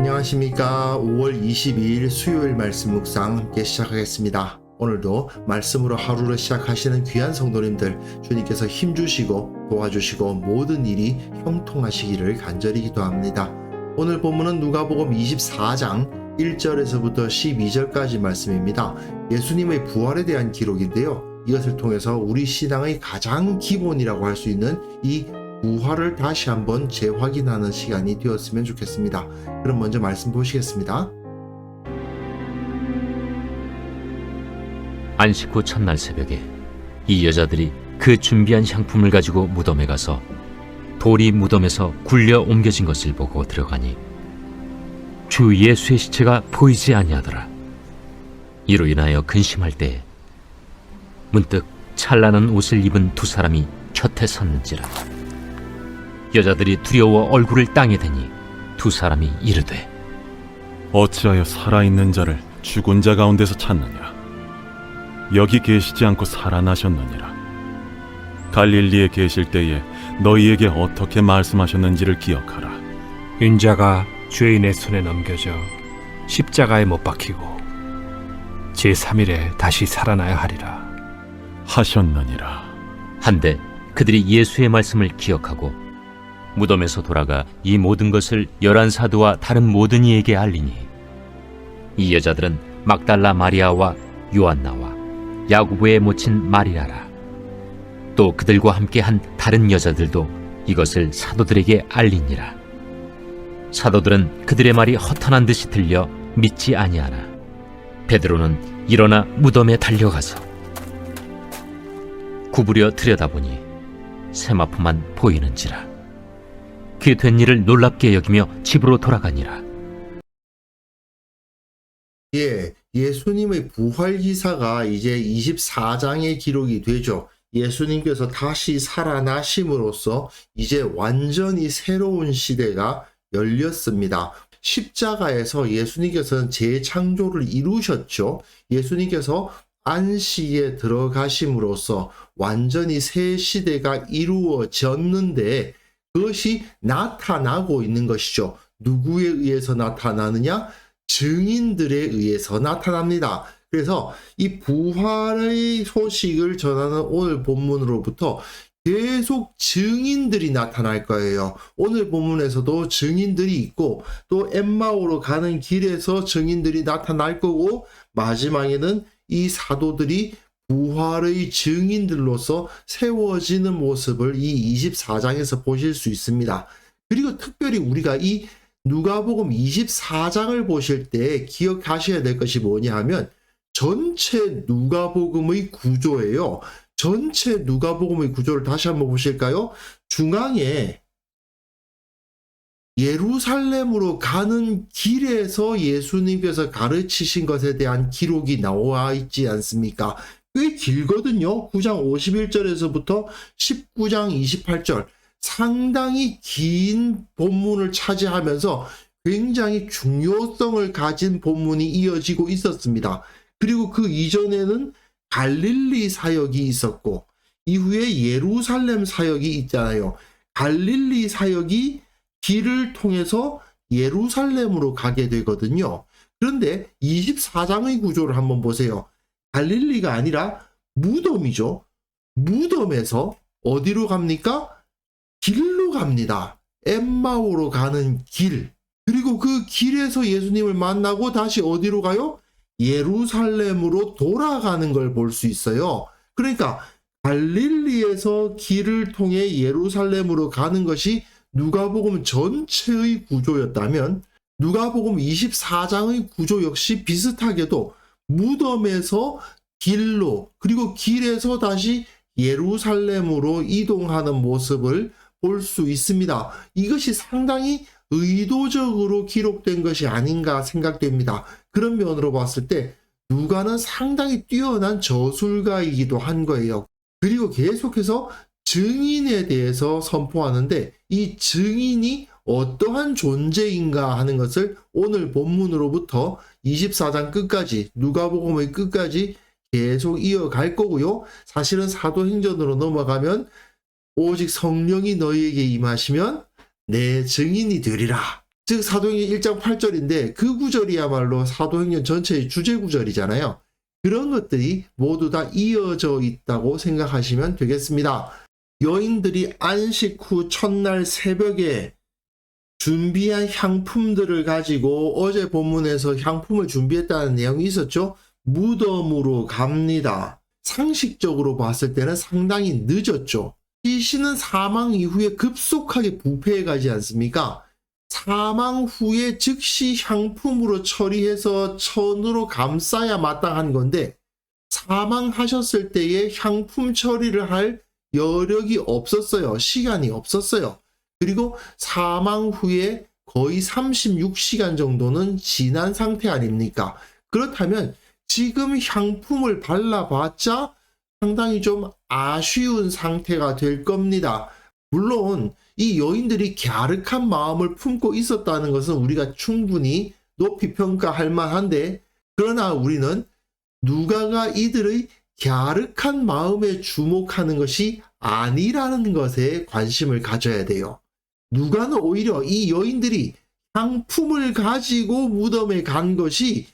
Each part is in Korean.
안녕하십니까. 5월 22일 수요일 말씀 묵상 함께 시작하겠습니다. 오늘도 말씀으로 하루를 시작하시는 귀한 성도님들, 주님께서 힘주시고 도와주시고 모든 일이 형통하시기를 간절히 기도합니다. 오늘 본문은 누가복음 24장 1절에서부터 12절까지 말씀입니다. 예수님의 부활에 대한 기록인데요. 이것을 통해서 우리 신앙의 가장 기본이라고 할 수 있는 이 부활을 다시 한번 재확인하는 시간이 되었으면 좋겠습니다. 그럼 먼저 말씀 보시겠습니다. 안식 후 첫날 새벽에 이 여자들이 그 준비한 향품을 가지고 무덤에 가서 돌이 무덤에서 굴려 옮겨진 것을 보고 들어가니 주 예수의 시체가 보이지 아니하더라. 이로 인하여 근심할 때에 문득 찬란한 옷을 입은 두 사람이 곁에 섰는지라. 여자들이 두려워 얼굴을 땅에 대니 두 사람이 이르되 어찌하여 살아있는 자를 죽은 자 가운데서 찾느냐? 여기 계시지 않고 살아나셨느니라. 갈릴리에 계실 때에 너희에게 어떻게 말씀하셨는지를 기억하라. 인자가 죄인의 손에 넘겨져 십자가에 못 박히고 제3일에 다시 살아나야 하리라 하셨느니라. 한데 그들이 예수의 말씀을 기억하고 무덤에서 돌아가 이 모든 것을 11사도와 다른 모든 이에게 알리니 이 여자들은 막달라 마리아와 요한나와 야고보의 모친 마리아라. 또 그들과 함께 한 다른 여자들도 이것을 사도들에게 알리니라. 사도들은 그들의 말이 허탄한 듯이 들려 믿지 아니하나 베드로는 일어나 무덤에 달려가서 구부려 들여다보니 세마포만 보이는지라. 그 된 일을 놀랍게 여기며 집으로 돌아가니라. 예수님의 부활 기사가 이제 24장에 기록이 되죠. 예수님께서 다시 살아나심으로써 이제 완전히 새로운 시대가 열렸습니다. 십자가에서 예수님께서는 재창조를 이루셨죠. 예수님께서 안식에 들어가심으로써 완전히 새 시대가 이루어졌는데 그것이 나타나고 있는 것이죠. 누구에 의해서 나타나느냐? 증인들에 의해서 나타납니다. 그래서 이 부활의 소식을 전하는 오늘 본문으로부터 계속 증인들이 나타날 거예요. 오늘 본문에서도 증인들이 있고 또 엠마오로 가는 길에서 증인들이 나타날 거고 마지막에는 이 사도들이 부활의 증인들로서 세워지는 모습을 이 24장에서 보실 수 있습니다. 그리고 특별히 우리가 이 누가복음 24장을 보실 때 기억하셔야 될 것이 뭐냐 하면 전체 누가복음의 구조예요. 전체 누가복음의 구조를 다시 한번 보실까요? 중앙에 예루살렘으로 가는 길에서 예수님께서 가르치신 것에 대한 기록이 나와 있지 않습니까? 꽤 길거든요. 9장 51절에서부터 19장 28절. 상당히 긴 본문을 차지하면서 굉장히 중요성을 가진 본문이 이어지고 있었습니다. 그리고 그 이전에는 갈릴리 사역이 있었고 이후에 예루살렘 사역이 있잖아요. 갈릴리 사역이 길을 통해서 예루살렘으로 가게 되거든요. 그런데 24장의 구조를 한번 보세요. 갈릴리가 아니라 무덤이죠. 무덤에서 어디로 갑니까? 길로 갑니다. 엠마오로 가는 길. 그리고 그 길에서 예수님을 만나고 다시 어디로 가요? 예루살렘으로 돌아가는 걸 볼 수 있어요. 그러니까 갈릴리에서 길을 통해 예루살렘으로 가는 것이 누가복음 전체의 구조였다면 누가복음 24장의 구조 역시 비슷하게도 무덤에서 길로 그리고 길에서 다시 예루살렘으로 이동하는 모습을 볼 수 있습니다. 이것이 상당히 의도적으로 기록된 것이 아닌가 생각됩니다. 그런 면으로 봤을 때 누가는 상당히 뛰어난 저술가이기도 한 거예요. 그리고 계속해서 증인에 대해서 선포하는데 이 증인이 어떠한 존재인가 하는 것을 오늘 본문으로부터 24장 끝까지 누가복음의 끝까지 계속 이어갈 거고요. 사실은 사도행전으로 넘어가면 오직 성령이 너희에게 임하시면 내 증인이 되리라. 즉 사도행전 1장 8절인데 그 구절이야말로 사도행전 전체의 주제 구절이잖아요. 그런 것들이 모두 다 이어져 있다고 생각하시면 되겠습니다. 여인들이 안식 후 첫날 새벽에 준비한 향품들을 가지고 어제 본문에서 향품을 준비했다는 내용이 있었죠. 무덤으로 갑니다. 상식적으로 봤을 때는 상당히 늦었죠. 시신은 사망 이후에 급속하게 부패해 가지 않습니까? 사망 후에 즉시 향품으로 처리해서 천으로 감싸야 마땅한 건데 사망하셨을 때에 향품 처리를 할 여력이 없었어요. 시간이 없었어요. 그리고 사망 후에 거의 36시간 정도는 지난 상태 아닙니까? 그렇다면 지금 향품을 발라봤자 상당히 좀 아쉬운 상태가 될 겁니다. 물론 이 여인들이 갸륵한 마음을 품고 있었다는 것은 우리가 충분히 높이 평가할 만한데, 그러나 우리는 누가가 이들의 갸륵한 마음에 주목하는 것이 아니라는 것에 관심을 가져야 돼요. 누가는 오히려 이 여인들이 향품을 가지고 무덤에 간 것이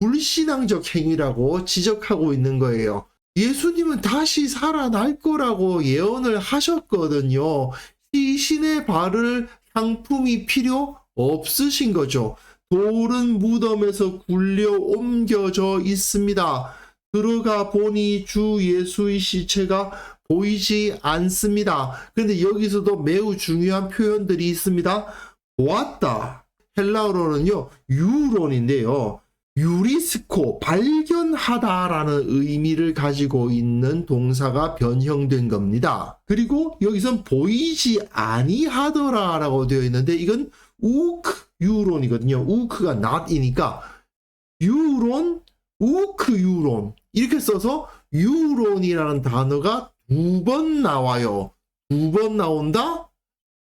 불신앙적 행위라고 지적하고 있는 거예요. 예수님은 다시 살아날 거라고 예언을 하셨거든요. 시신의 발을 향품이 필요 없으신 거죠. 돌은 무덤에서 굴려 옮겨져 있습니다. 들어가 보니 주 예수의 시체가 보이지 않습니다. 그런데 여기서도 매우 중요한 표현들이 있습니다. 보았다. 헬라어로는요, 유론인데요. 유리스코, 발견하다라는 의미를 가지고 있는 동사가 변형된 겁니다. 그리고 여기선 보이지 아니하더라라고 되어 있는데 이건 우크 유론이거든요. 우크가 not이니까 유론, 우크 유론 이렇게 써서 유론이라는 단어가 2번 나와요. 2번 나온다?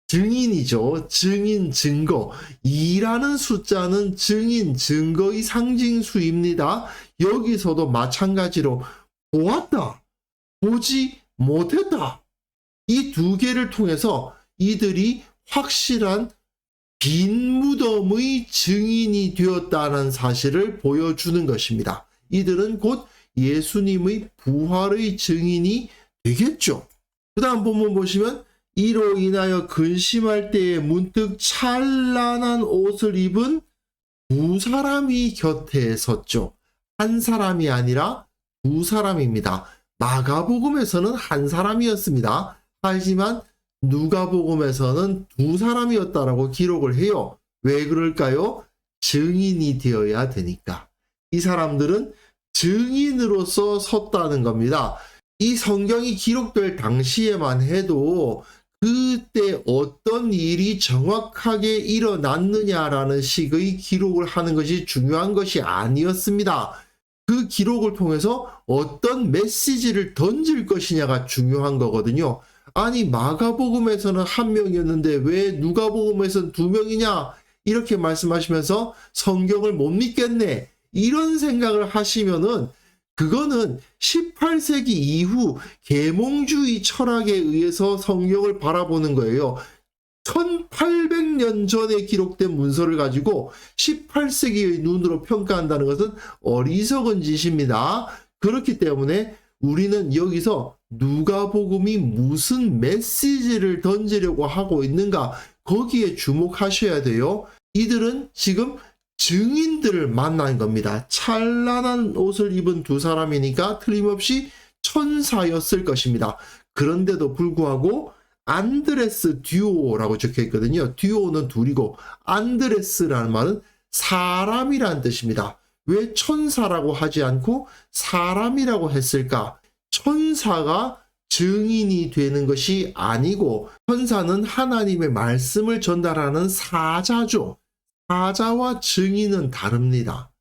증인이죠. 증인, 증거. 2라는 숫자는 증인, 증거의 상징수입니다. 여기서도 마찬가지로 보았다, 보지 못했다. 이 두 개를 통해서 이들이 확실한 빈 무덤의 증인이 되었다는 사실을 보여주는 것입니다. 이들은 곧 예수님의 부활의 증인이 되겠죠. 그 다음 본문 보시면 이로 인하여 근심할 때에 문득 찬란한 옷을 입은 두 사람이 곁에 섰죠. 한 사람이 아니라 두 사람입니다. 마가복음에서는 한 사람이었습니다. 하지만 누가복음에서는 두 사람이었다라고 기록을 해요. 왜 그럴까요? 증인이 되어야 되니까. 이 사람들은 증인으로서 섰다는 겁니다. 이 성경이 기록될 당시에만 해도 그때 어떤 일이 정확하게 일어났느냐라는 식의 기록을 하는 것이 중요한 것이 아니었습니다. 그 기록을 통해서 어떤 메시지를 던질 것이냐가 중요한 거거든요. 아니 마가복음에서는 한 명이었는데 왜 누가복음에서는 두 명이냐 이렇게 말씀하시면서 성경을 못 믿겠네 이런 생각을 하시면은 그거는 18세기 이후 계몽주의 철학에 의해서 성경을 바라보는 거예요. 1800년 전에 기록된 문서를 가지고 18세기의 눈으로 평가한다는 것은 어리석은 짓입니다. 그렇기 때문에 우리는 여기서 누가복음이 무슨 메시지를 던지려고 하고 있는가 거기에 주목하셔야 돼요. 이들은 지금 증인들을 만난 겁니다. 찬란한 옷을 입은 두 사람이니까 틀림없이 천사였을 것입니다. 그런데도 불구하고 안드레스 듀오라고 적혀 있거든요. 듀오는 둘이고 안드레스라는 말은 사람이라는 뜻입니다. 왜 천사라고 하지 않고 사람이라고 했을까? 천사가 증인이 되는 것이 아니고 천사는 하나님의 말씀을 전달하는 사자죠. 사자와 증인은 다릅니다.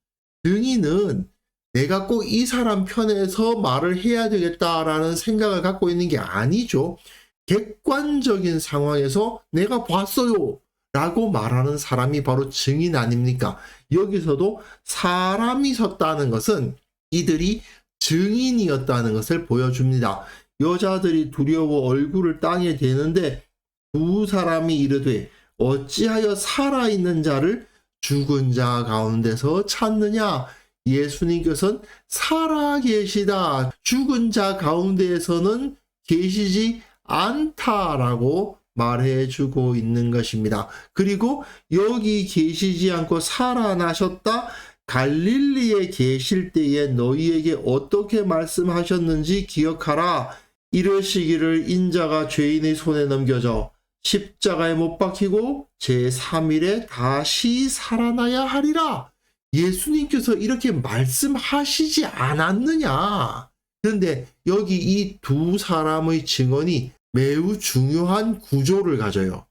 증인은 내가 꼭 이 사람 편에서 말을 해야 되겠다라는 생각을 갖고 있는 게 아니죠. 객관적인 상황에서 내가 봤어요 라고 말하는 사람이 바로 증인 아닙니까? 여기서도 사람이 섰다는 것은 이들이 증인이었다는 것을 보여줍니다. 여자들이 두려워 얼굴을 땅에 대는데 두 사람이 이르되 어찌하여 살아있는 자를 죽은 자 가운데서 찾느냐? 예수님께서는 살아계시다. 죽은 자 가운데에서는 계시지 않다라고 말해주고 있는 것입니다. 그리고 여기 계시지 않고 살아나셨다. 갈릴리에 계실 때에 너희에게 어떻게 말씀하셨는지 기억하라. 이러시기를 인자가 죄인의 손에 넘겨져 십자가에 못 박히고 제3일에 다시 살아나야 하리라. 예수님께서 이렇게 말씀하시지 않았느냐? 그런데 여기 이 두 사람의 증언이 매우 중요한 구조를 가져요.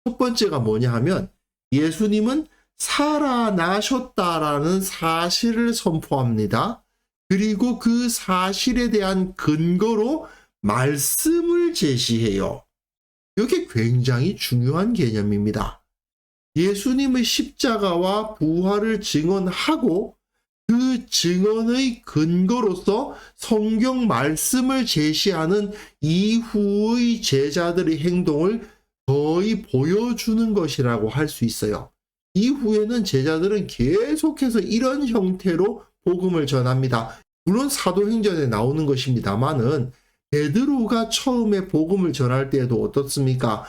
첫 번째가 뭐냐 하면 예수님은 살아나셨다라는 사실을 선포합니다. 그리고 그 사실에 대한 근거로 말씀을 제시해요. 이게 굉장히 중요한 개념입니다. 예수님의 십자가와 부활을 증언하고 그 증언의 근거로서 성경 말씀을 제시하는 이후의 제자들의 행동을 거의 보여주는 것이라고 할 수 있어요. 이후에는 제자들은 계속해서 이런 형태로 복음을 전합니다. 물론 사도행전에 나오는 것입니다만은 베드로가 처음에 복음을 전할 때에도 어떻습니까?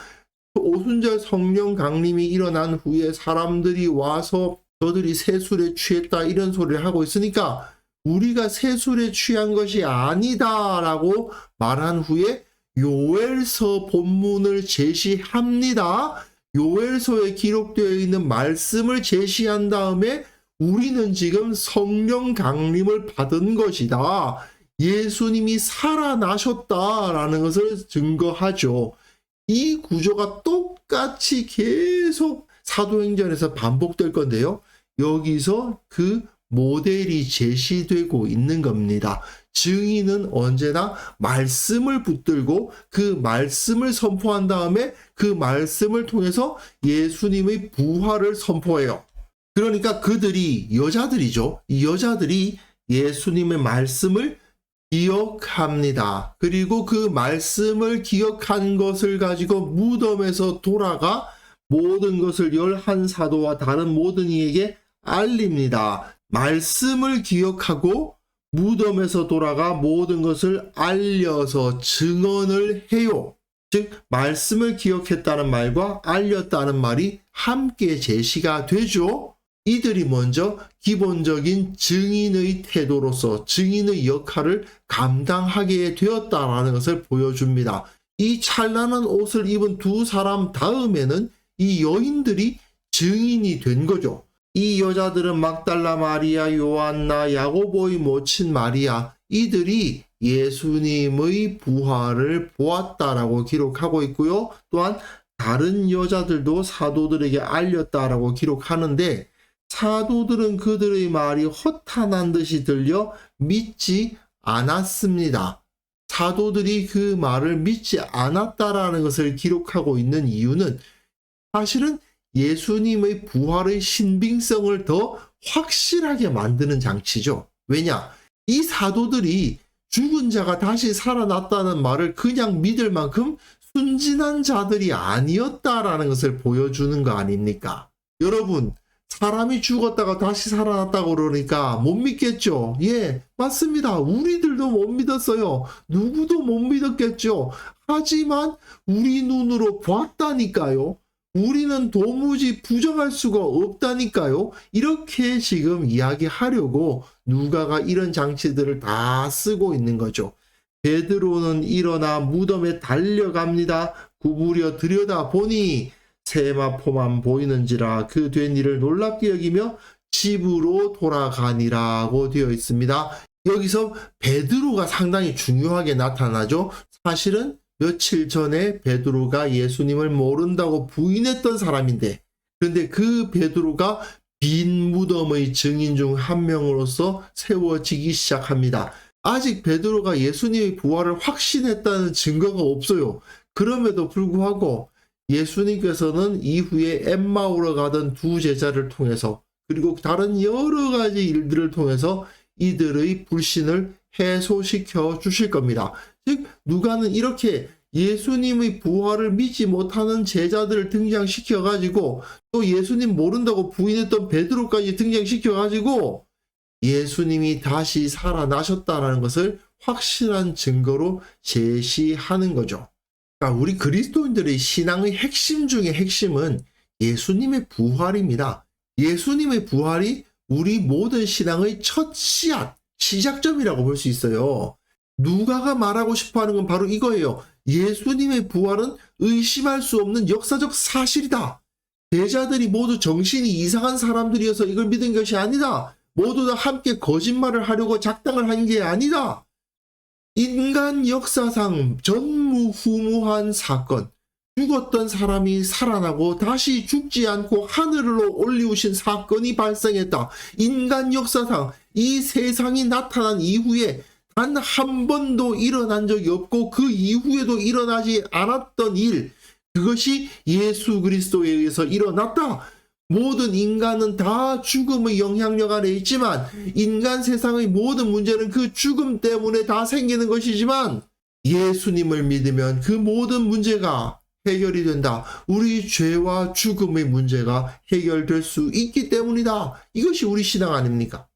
오순절 성령 강림이 일어난 후에 사람들이 와서 저들이 세술에 취했다 이런 소리를 하고 있으니까 우리가 세술에 취한 것이 아니다라고 말한 후에 요엘서 본문을 제시합니다. 요엘서에 기록되어 있는 말씀을 제시한 다음에 우리는 지금 성령 강림을 받은 것이다. 예수님이 살아나셨다라는 것을 증거하죠. 이 구조가 똑같이 계속 사도행전에서 반복될 건데요. 여기서 그 모델이 제시되고 있는 겁니다. 증인은 언제나 말씀을 붙들고 그 말씀을 선포한 다음에 그 말씀을 통해서 예수님의 부활을 선포해요. 그러니까 그들이 여자들이죠. 이 여자들이 예수님의 말씀을 기억합니다. 그리고 그 말씀을 기억한 것을 가지고 무덤에서 돌아가 모든 것을 11사도와 다른 모든 이에게 알립니다. 말씀을 기억하고 무덤에서 돌아가 모든 것을 알려서 증언을 해요. 즉 말씀을 기억했다는 말과 알렸다는 말이 함께 제시가 되죠. 이들이 먼저 기본적인 증인의 태도로서 증인의 역할을 감당하게 되었다라는 것을 보여줍니다. 이 찬란한 옷을 입은 두 사람 다음에는 이 여인들이 증인이 된 거죠. 이 여자들은 막달라 마리아, 요한나, 야고보의 모친 마리아, 이들이 예수님의 부활을 보았다라고 기록하고 있고요. 또한 다른 여자들도 사도들에게 알렸다라고 기록하는데 사도들은 그들의 말이 허탄한 듯이 들려 믿지 않았습니다. 사도들이 그 말을 믿지 않았다라는 것을 기록하고 있는 이유는 사실은 예수님의 부활의 신빙성을 더 확실하게 만드는 장치죠. 왜냐? 이 사도들이 죽은 자가 다시 살아났다는 말을 그냥 믿을 만큼 순진한 자들이 아니었다라는 것을 보여주는 거 아닙니까? 여러분, 사람이 죽었다가 다시 살아났다고 그러니까 못 믿겠죠? 예, 맞습니다. 우리들도 못 믿었어요. 누구도 못 믿었겠죠. 하지만 우리 눈으로 봤다니까요. 우리는 도무지 부정할 수가 없다니까요. 이렇게 지금 이야기하려고 누가가 이런 장치들을 다 쓰고 있는 거죠. 베드로는 일어나 무덤에 달려갑니다. 구부려 들여다보니 세마포만 보이는지라 그 된 일을 놀랍게 여기며 집으로 돌아가니라고 되어 있습니다. 여기서 베드로가 상당히 중요하게 나타나죠. 사실은 며칠 전에 베드로가 예수님을 모른다고 부인했던 사람인데, 그런데 그 베드로가 빈 무덤의 증인 중 한 명으로서 세워지기 시작합니다. 아직 베드로가 예수님의 부활을 확신했다는 증거가 없어요. 그럼에도 불구하고 예수님께서는 이후에 엠마오로 가던 두 제자를 통해서 그리고 다른 여러 가지 일들을 통해서 이들의 불신을 해소시켜 주실 겁니다. 즉 누가는 이렇게 예수님의 부활을 믿지 못하는 제자들을 등장시켜가지고 또 예수님 모른다고 부인했던 베드로까지 등장시켜가지고 예수님이 다시 살아나셨다는 것을 확실한 증거로 제시하는 거죠. 그러니까 우리 그리스도인들의 신앙의 핵심 중의 핵심은 예수님의 부활입니다. 예수님의 부활이 우리 모든 신앙의 첫 시작점이라고 볼 수 있어요. 누가가 말하고 싶어하는 건 바로 이거예요. 예수님의 부활은 의심할 수 없는 역사적 사실이다. 제자들이 모두 정신이 이상한 사람들이어서 이걸 믿은 것이 아니다. 모두 다 함께 거짓말을 하려고 작당을 한 게 아니다. 인간 역사상 전무후무한 사건, 죽었던 사람이 살아나고 다시 죽지 않고 하늘로 올리우신 사건이 발생했다. 인간 역사상 이 세상이 나타난 이후에 단 한 번도 일어난 적이 없고 그 이후에도 일어나지 않았던 일, 그것이 예수 그리스도에 의해서 일어났다. 모든 인간은 다 죽음의 영향력 아래 있지만 인간 세상의 모든 문제는 그 죽음 때문에 다 생기는 것이지만 예수님을 믿으면 그 모든 문제가 해결이 된다. 우리 죄와 죽음의 문제가 해결될 수 있기 때문이다. 이것이 우리 신앙 아닙니까?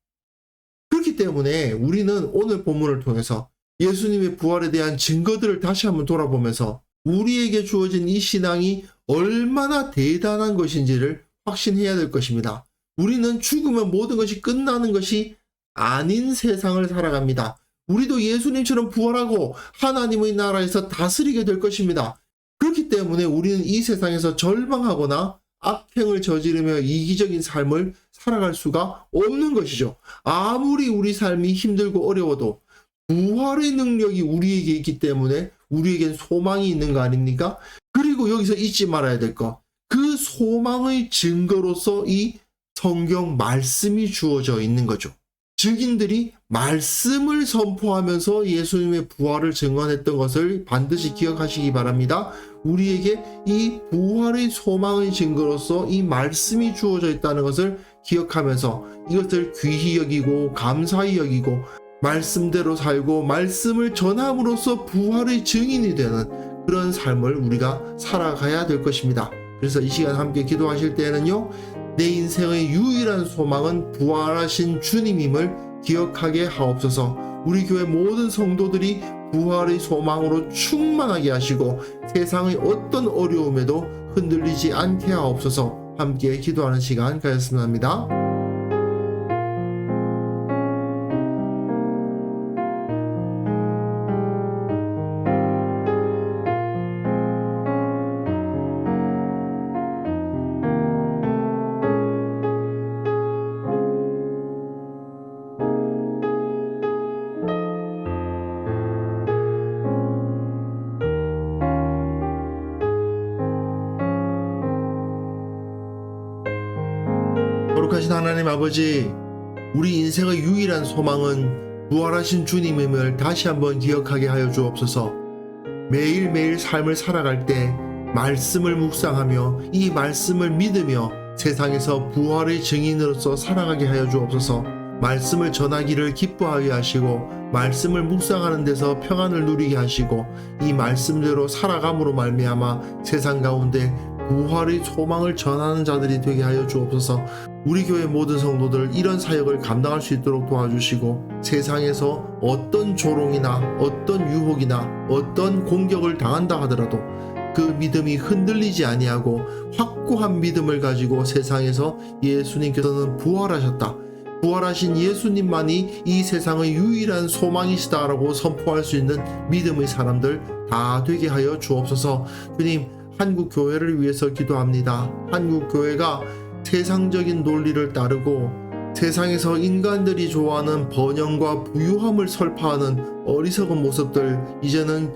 그렇기 때문에 우리는 오늘 본문을 통해서 예수님의 부활에 대한 증거들을 다시 한번 돌아보면서 우리에게 주어진 이 신앙이 얼마나 대단한 것인지를 확신해야 될 것입니다. 우리는 죽으면 모든 것이 끝나는 것이 아닌 세상을 살아갑니다. 우리도 예수님처럼 부활하고 하나님의 나라에서 다스리게 될 것입니다. 그렇기 때문에 우리는 이 세상에서 절망하거나 악행을 저지르며 이기적인 삶을 살아갈 수가 없는 것이죠. 아무리 우리 삶이 힘들고 어려워도 부활의 능력이 우리에게 있기 때문에 우리에겐 소망이 있는 거 아닙니까? 그리고 여기서 잊지 말아야 될 것, 그 소망의 증거로서 이 성경 말씀이 주어져 있는 거죠. 증인들이 말씀을 선포하면서 예수님의 부활을 증언했던 것을 반드시 기억하시기 바랍니다. 우리에게 이 부활의 소망의 증거로서 이 말씀이 주어져 있다는 것을 기억하면서 이것을 귀히 여기고 감사히 여기고 말씀대로 살고 말씀을 전함으로써 부활의 증인이 되는 그런 삶을 우리가 살아가야 될 것입니다. 그래서 이 시간 함께 기도하실 때에는요, 내 인생의 유일한 소망은 부활하신 주님임을 기억하게 하옵소서. 우리 교회 모든 성도들이 부활의 소망으로 충만하게 하시고 세상의 어떤 어려움에도 흔들리지 않게 하옵소서. 함께 기도하는 시간 가졌으면 합니다. 거룩하신 하나님 아버지, 우리 인생의 유일한 소망은 부활하신 주님임을 다시 한번 기억하게 하여 주옵소서. 매일매일 삶을 살아갈 때 말씀을 묵상하며 이 말씀을 믿으며 세상에서 부활의 증인으로서 살아가게 하여 주옵소서. 말씀을 전하기를 기뻐하게 하시고 말씀을 묵상하는 데서 평안을 누리게 하시고 이 말씀대로 살아감으로 말미암아 세상 가운데 부활의 소망을 전하는 자들이 되게 하여 주옵소서. 우리 교회 모든 성도들 이런 사역을 감당할 수 있도록 도와주시고 세상에서 어떤 조롱이나 어떤 유혹이나 어떤 공격을 당한다 하더라도 그 믿음이 흔들리지 아니하고 확고한 믿음을 가지고 세상에서 예수님께서는 부활하셨다, 부활하신 예수님만이 이 세상의 유일한 소망이시다라고 선포할 수 있는 믿음의 사람들 다 되게 하여 주옵소서. 주님, 한국 교회를 위해서 기도합니다. 한국 교회가 세상적인 논리를 따르고 세상에서 인간들이 좋아하는 번영과 부유함을 설파하는 어리석은 모습들 이제는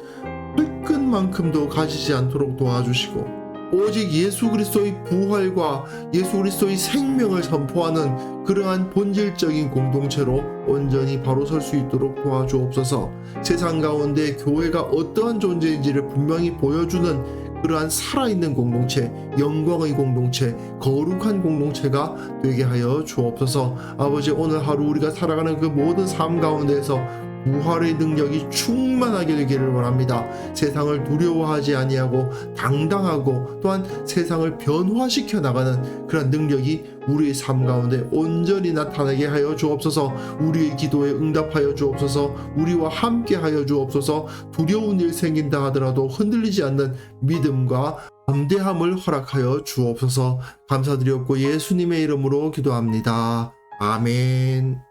흙끝만큼도 가지지 않도록 도와주시고 오직 예수 그리스도의 부활과 예수 그리스도의 생명을 선포하는 그러한 본질적인 공동체로 온전히 바로 설 수 있도록 도와주옵소서. 세상 가운데 교회가 어떠한 존재인지를 분명히 보여주는 그러한 살아있는 공동체, 영광의 공동체, 거룩한 공동체가 되게 하여 주옵소서. 아버지, 오늘 하루 우리가 살아가는 그 모든 삶 가운데에서 부활의 능력이 충만하게 되기를 원합니다. 세상을 두려워하지 아니하고 당당하고 또한 세상을 변화시켜 나가는 그런 능력이 우리의 삶 가운데 온전히 나타나게 하여 주옵소서. 우리의 기도에 응답하여 주옵소서. 우리와 함께 하여 주옵소서. 두려운 일 생긴다 하더라도 흔들리지 않는 믿음과 담대함을 허락하여 주옵소서. 감사드렸고 예수님의 이름으로 기도합니다. 아멘.